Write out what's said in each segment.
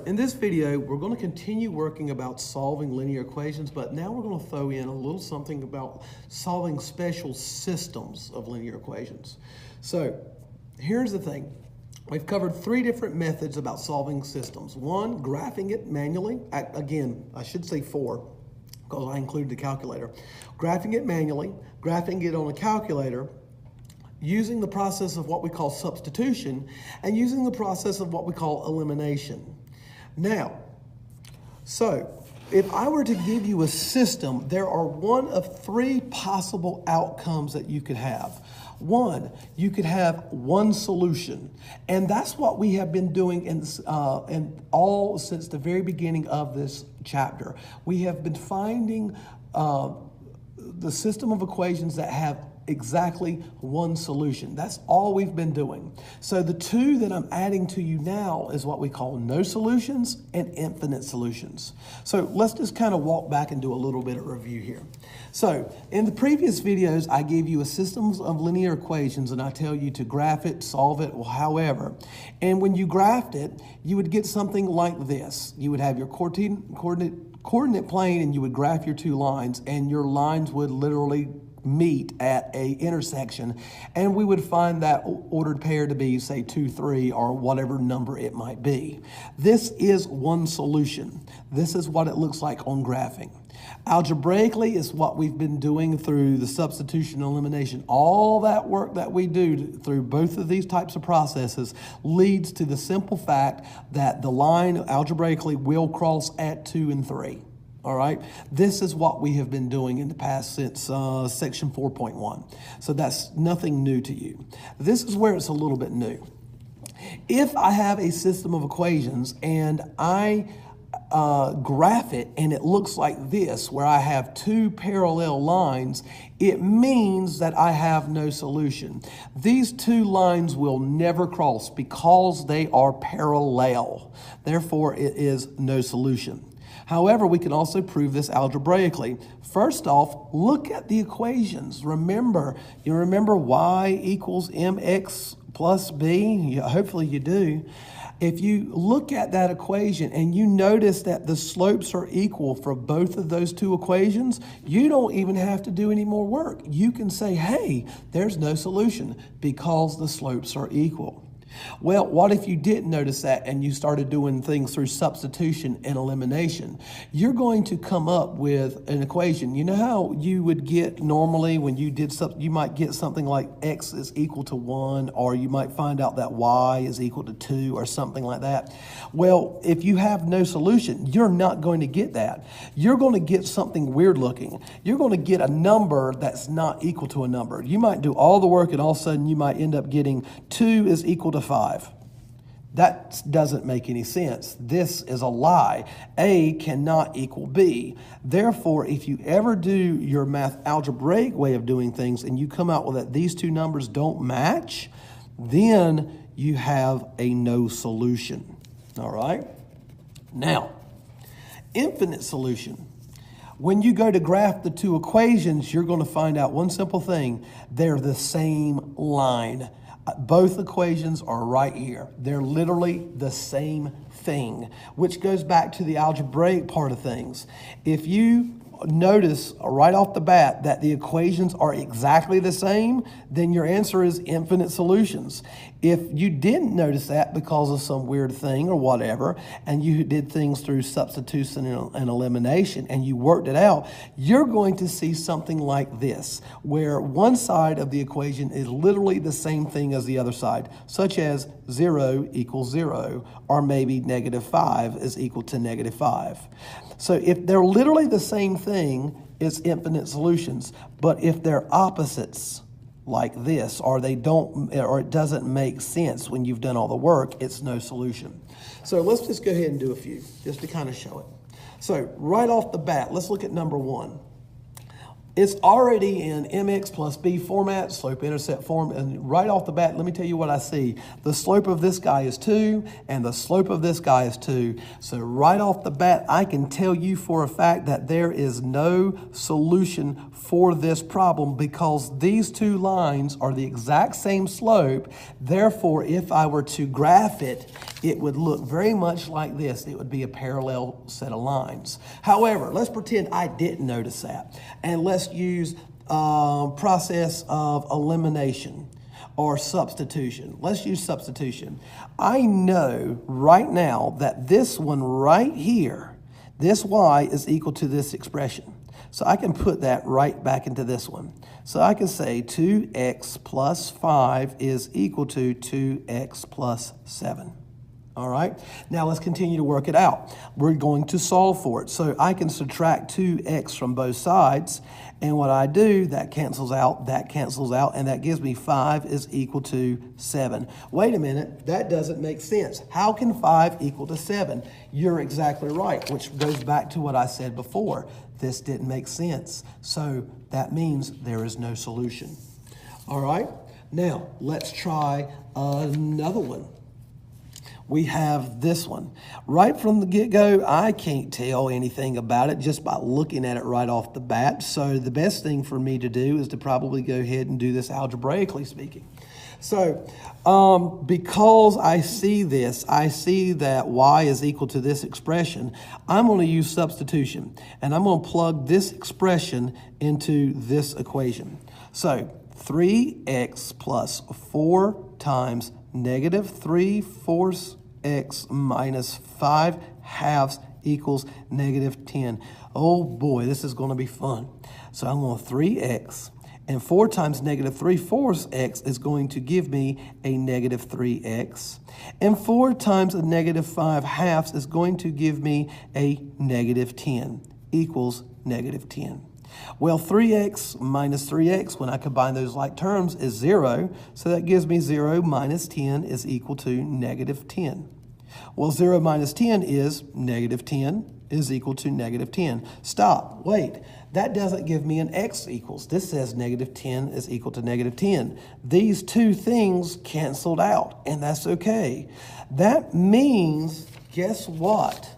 in this video, we're going to continue working about solving linear equations, but now we're going to throw in a little something about solving special systems of linear equations. So here's the thing. We've covered three different methods about solving systems. One, graphing it manually. Again, I should say four, because I included the calculator. Graphing it manually, graphing it on a calculator, using the process of what we call substitution, and using the process of what we call elimination. Now, so if I were to give you a system, there are one of three possible outcomes that you could have. One, you could have one solution, and that's what we have been doing in all since the very beginning of this chapter. We have been finding the system of equations that have exactly one solution. That's all we've been doing. So the two that I'm adding to you now is what we call no solutions and infinite solutions. So let's just kind of walk back and do a little bit of review here. So in the previous videos, I gave you a system of linear equations and I tell you to graph it, solve it, or however. And when you graphed it, you would get something like this. You would have your coordinate plane and you would graph your two lines, and your lines would literally meet at a intersection, and we would find that ordered pair to be, say, 2, 3, or whatever number it might be. This is one solution. This is what it looks like on graphing. Algebraically is what we've been doing through the substitution and elimination. All that work that we do through both of these types of processes leads to the simple fact that the line algebraically will cross at 2 and 3. All right, this is what we have been doing in the past since section 4.1. So that's nothing new to you. This is where it's a little bit new. If I have a system of equations and I graph it and it looks like this, where I have two parallel lines, it means that I have no solution. These two lines will never cross because they are parallel. Therefore, it is no solution. However, we can also prove this algebraically. First off, look at the equations. You remember y equals mx plus b? Hopefully you do. If you look at that equation and you notice that the slopes are equal for both of those two equations, you don't even have to do any more work. You can say, hey, there's no solution because the slopes are equal. Well, what if you didn't notice that and you started doing things through substitution and elimination? You're going to come up with an equation. You know how you would get normally when you did something, you might get something like x is equal to 1, or you might find out that y is equal to 2 or something like that. Well, if you have no solution, you're not going to get that. You're going to get something weird looking. You're going to get a number that's not equal to a number. You might do all the work and all of a sudden you might end up getting 2 is equal to 5. That doesn't make any sense. This is a lie. A cannot equal B. Therefore, if you ever do your math algebraic way of doing things and you come out with that these two numbers don't match, then you have a no solution. All right? Now, infinite solution. When you go to graph the two equations, you're going to find out one simple thing. They're the same line. Both equations are right here. They're literally the same thing, which goes back to the algebraic part of things. If you notice right off the bat that the equations are exactly the same, then your answer is infinite solutions. If you didn't notice that because of some weird thing or whatever, and you did things through substitution and elimination and you worked it out, you're going to see something like this, where one side of the equation is literally the same thing as the other side, such as 0 equals 0, or maybe -5 is equal to -5. So if they're literally the same thing, it's infinite solutions. But if they're opposites, like this, or they don't, or it doesn't make sense when you've done all the work, it's no solution. So let's just go ahead and do a few, just to kind of show it. So right off the bat, let's look at number 1. It's already in mx plus b format, slope-intercept form, and right off the bat, let me tell you what I see. The slope of this guy is 2, and the slope of this guy is 2. So right off the bat, I can tell you for a fact that there is no solution for this problem because these two lines are the exact same slope. Therefore, if I were to graph it, it would look very much like this. It would be a parallel set of lines. However, let's pretend I didn't notice that, and let's use process of elimination or substitution. Let's use substitution. I know right now that this one right here, this y is equal to this expression. So I can put that right back into this one. So I can say 2x plus 5 is equal to 2x plus 7. All right, now let's continue to work it out. We're going to solve for it. So I can subtract 2x from both sides, and what I do, that cancels out, and that gives me 5 is equal to 7. Wait a minute, that doesn't make sense. How can 5 equal to 7? You're exactly right, which goes back to what I said before. This didn't make sense, so that means there is no solution. All right, now let's try another one. We have this one. Right from the get-go, I can't tell anything about it just by looking at it right off the bat. So the best thing for me to do is to probably go ahead and do this algebraically speaking. So because I see this, I see that y is equal to this expression, I'm going to use substitution. And I'm going to plug this expression into this equation. So 3x plus 4 times negative 3/4 x minus 5/2 equals negative 10. Oh boy, this is going to be fun. So I'm going to 3x, and 4 times negative 3/4 x is going to give me a negative 3x. And 4 times a negative 5/2 is going to give me a negative 10 equals negative 10. Well, 3x minus 3x, when I combine those like terms, is 0. So that gives me 0 minus 10 is equal to negative 10. Well, 0 minus 10 is negative 10 is equal to negative 10. Stop. Wait. That doesn't give me an x equals. This says negative 10 is equal to negative 10. These two things canceled out, and that's okay. That means, guess what?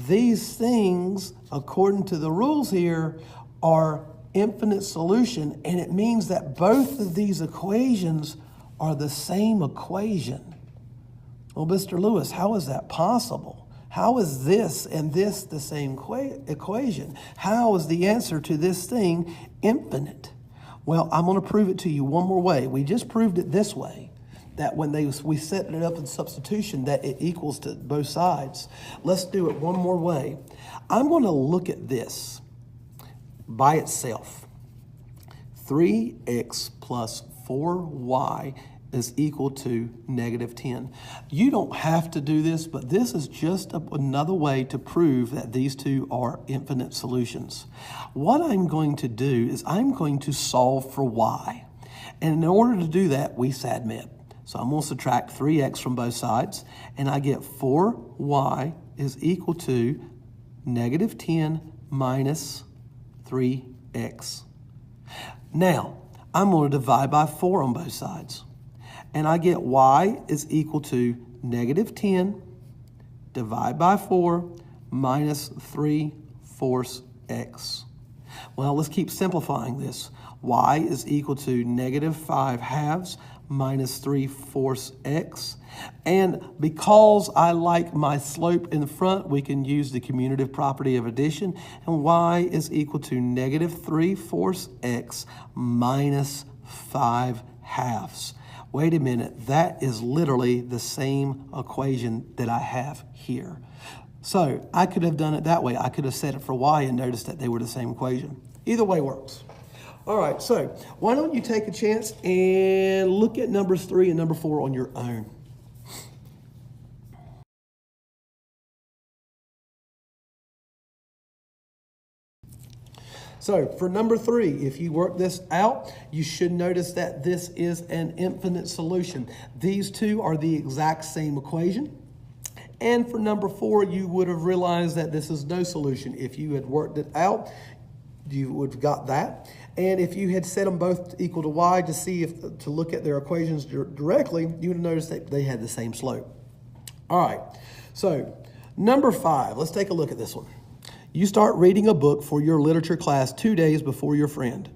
These things, according to the rules here, are infinite solution, and it means that both of these equations are the same equation. Well, Mr. Lewis, how is that possible? How is this and this the same equation? How is the answer to this thing infinite? Well, I'm going to prove it to you one more way. We just proved it this way, that when we set it up in substitution, that it equals to both sides. Let's do it one more way. I'm going to look at this by itself. 3x plus 4y is equal to negative 10. You don't have to do this, but this is just another way to prove that these two are infinite solutions. What I'm going to do is I'm going to solve for y. And in order to do that, we SADMET. So I'm going to subtract 3x from both sides, and I get 4y is equal to negative 10 minus 3x. Now, I'm going to divide by 4 on both sides. And I get y is equal to negative 10 divided by 4 minus 3/4 x. Well, let's keep simplifying this. Y is equal to negative 5/2 minus 3/4 x. And because I like my slope in the front, we can use the commutative property of addition. And y is equal to negative 3/4 x minus 5/2. Wait a minute, that is literally the same equation that I have here. So I could have done it that way. I could have set it for y and noticed that they were the same equation. Either way works. All right, so why don't you take a chance and look at numbers 3 and number 4 on your own. So for number 3, if you work this out, you should notice that this is an infinite solution. These two are the exact same equation. And for number 4, you would have realized that this is no solution. If you had worked it out, you would have got that. And if you had set them both equal to y to see if to look at their equations directly, you would have noticed that they had the same slope. All right, so number 5, let's take a look at this one. You start reading a book for your literature class 2 days before your friend.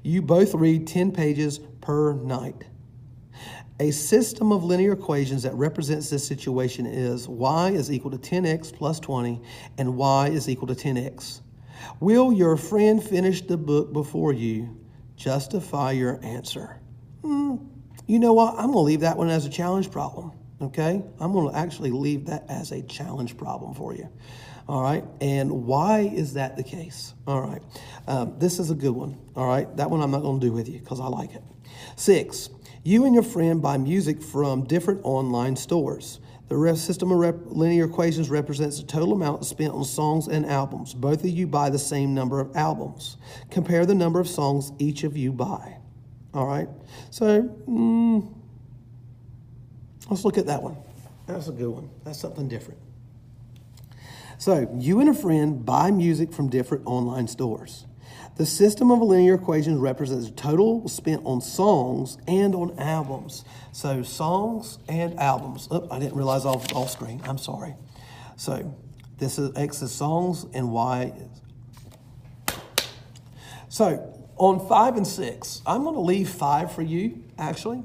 You both read 10 pages per night. A system of linear equations that represents this situation is y is equal to 10x plus 20 and y is equal to 10x. Will your friend finish the book before you? Justify your answer. You know what? I'm going to leave that one as a challenge problem, okay? I'm going to actually leave that as a challenge problem for you, all right? And why is that the case? All right, this is a good one, all right? That one I'm not going to do with you because I like it. 6, you and your friend buy music from different online stores. The system of linear equations represents the total amount spent on songs and albums. Both of you buy the same number of albums. Compare the number of songs each of you buy. All right? So, let's look at that one. That's a good one. That's something different. So, you and a friend buy music from different online stores. The system of linear equations represents the total spent on songs and on albums. So songs and albums. Oh, I didn't realize I was off screen. I'm sorry. So this is X is songs and Y is. So on 5 and 6, I'm going to leave 5 for you, actually.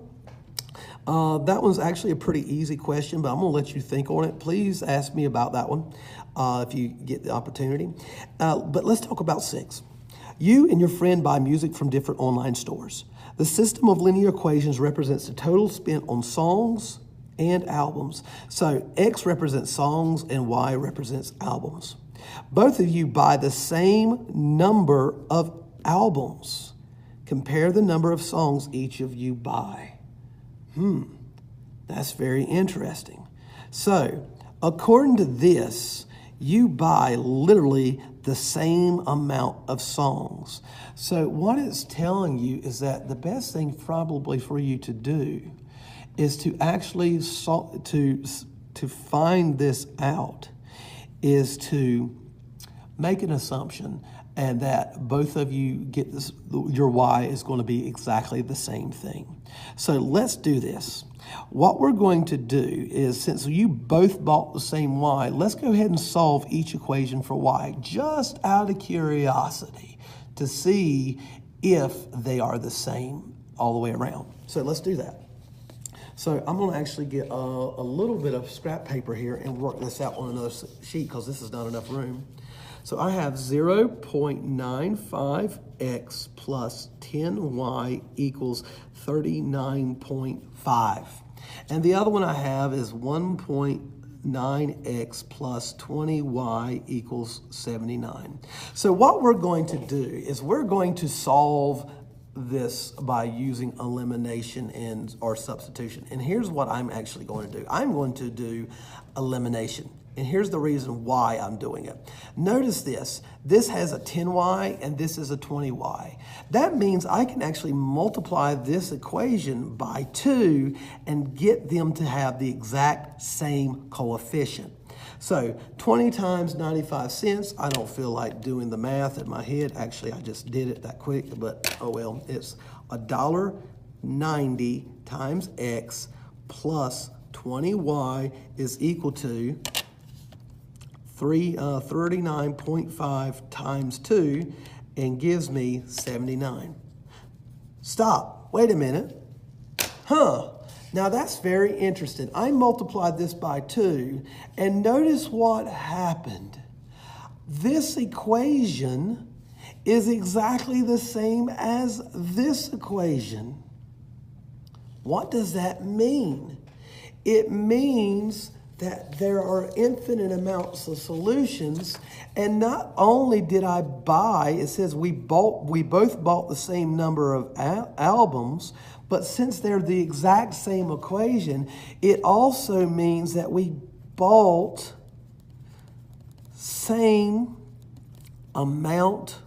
That one's actually a pretty easy question, but I'm going to let you think on it. Please ask me about that one if you get the opportunity. But let's talk about 6. You and your friend buy music from different online stores. The system of linear equations represents the total spent on songs and albums. So X represents songs and Y represents albums. Both of you buy the same number of albums. Compare the number of songs each of you buy. That's very interesting. So according to this, you buy literally the same amount of songs. So what it's telling you is that the best thing probably for you to do is to actually to find this out is to make an assumption and that both of you get this, your Y is going to be exactly the same thing. So let's do this. What we're going to do is, since you both bought the same Y, let's go ahead and solve each equation for Y, just out of curiosity to see if they are the same all the way around. So let's do that. So I'm going to actually get a little bit of scrap paper here and work this out on another sheet because this is not enough room. So I have 0.95x plus 10y equals 39.5. And the other one I have is 1.9x plus 20y equals 79. So what we're going to do is we're going to solve this by using elimination or substitution. And here's what I'm actually going to do. I'm going to do elimination. And here's the reason why I'm doing it. Notice this. This has a 10y and this is a 20y. That means I can actually multiply this equation by 2 and get them to have the exact same coefficient. So 20 times 95 cents, I don't feel like doing the math in my head. Actually, I just did it that quick, but oh well. It's $1.90 times X plus 20Y is equal to 39.5 times 2 and gives me 79. Stop. Wait a minute. Now that's very interesting. I multiplied this by 2 and notice what happened. This equation is exactly the same as this equation. What does that mean? It means that there are infinite amounts of solutions, and not only did I buy, it says we both bought the same number of albums, but since they're the exact same equation, it also means that we bought same amount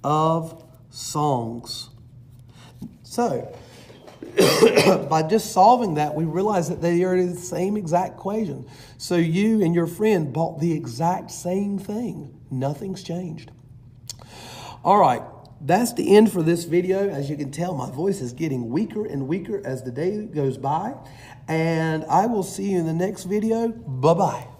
of songs. So by just solving that, we realize that they are the same exact equation. So you and your friend bought the exact same thing. Nothing's changed. All right, that's the end for this video. As you can tell, my voice is getting weaker and weaker as the day goes by. And I will see you in the next video. Bye-bye.